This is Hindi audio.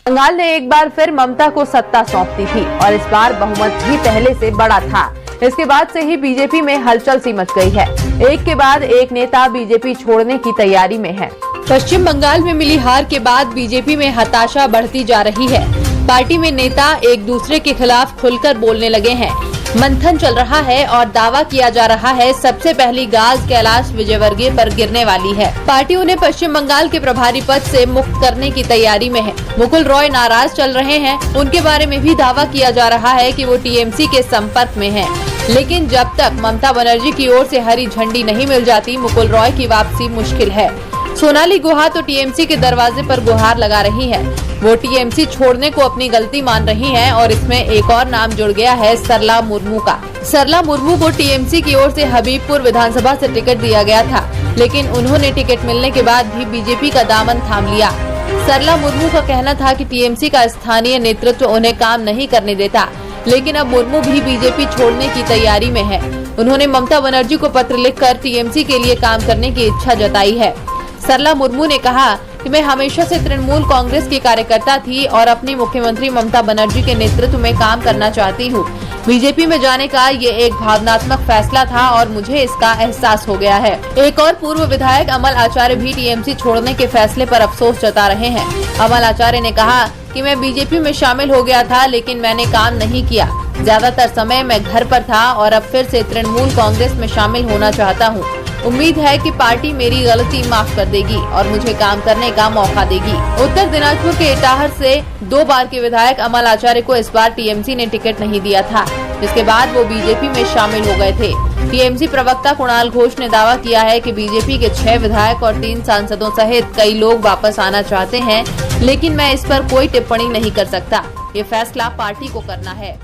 बंगाल ने एक बार फिर ममता को सत्ता सौंप दी थी और इस बार बहुमत भी पहले से बड़ा था। इसके बाद से ही बीजेपी में हलचल सी मच गई है। एक के बाद एक नेता बीजेपी छोड़ने की तैयारी में है। पश्चिम बंगाल में मिली हार के बाद बीजेपी में हताशा बढ़ती जा रही है। पार्टी में नेता एक दूसरे के खिलाफ खुलकर बोलने लगे हैं। मंथन चल रहा है और दावा किया जा रहा है सबसे पहली गाज कैलाश विजयवर्गीय पर गिरने वाली है। पार्टी उन्हें पश्चिम बंगाल के प्रभारी पद से मुक्त करने की तैयारी में है। मुकुल रॉय नाराज चल रहे हैं। उनके बारे में भी दावा किया जा रहा है कि वो टीएमसी के संपर्क में हैं। लेकिन जब तक ममता बनर्जी की ओर से हरी झंडी नहीं मिल जाती, मुकुल रॉय की वापसी मुश्किल है। सोनाली गुहा तो टीएमसी के दरवाजे पर गुहार लगा रही है। वो टीएमसी छोड़ने को अपनी गलती मान रही हैं और इसमें एक और नाम जुड़ गया है, सरला मुर्मू का। सरला मुर्मू को टीएमसी की ओर से हबीबपुर विधानसभा से टिकट दिया गया था, लेकिन उन्होंने टिकट मिलने के बाद भी बीजेपी का दामन थाम लिया। सरला मुर्मू का कहना था कि टीएमसी का स्थानीय नेतृत्व उन्हें काम नहीं करने देता, लेकिन अब मुर्मू भी बीजेपी छोड़ने की तैयारी में है। उन्होंने ममता बनर्जी को पत्र लिखकर टीएमसी के लिए काम करने की इच्छा जताई है। सरला मुर्मू ने कहा कि मैं हमेशा से तृणमूल कांग्रेस की कार्यकर्ता थी और अपनी मुख्यमंत्री ममता बनर्जी के नेतृत्व में काम करना चाहती हूँ। बीजेपी में जाने का ये एक भावनात्मक फैसला था और मुझे इसका एहसास हो गया है। एक और पूर्व विधायक अमल आचार्य भी टीएमसी छोड़ने के फैसले पर अफसोस जता रहे हैं। अमल आचार्य ने कहा कि मैं बीजेपी में शामिल हो गया था, लेकिन मैंने काम नहीं किया। ज्यादातर समय मैं घर पर था और अब फिर से तृणमूल कांग्रेस में शामिल होना चाहता हूँ। उम्मीद है कि पार्टी मेरी गलती माफ कर देगी और मुझे काम करने का मौका देगी। उत्तर दिनाजपुर के इटाहर से 2 बार के विधायक अमल आचार्य को इस बार टीएमसी ने टिकट नहीं दिया था, जिसके बाद वो बीजेपी में शामिल हो गए थे। टीएमसी प्रवक्ता कुणाल घोष ने दावा किया है कि बीजेपी के 6 विधायक और 3 सांसदों सहित कई लोग वापस आना चाहते हैं, लेकिन मैं इस पर कोई टिप्पणी नहीं कर सकता। ये फैसला पार्टी को करना है।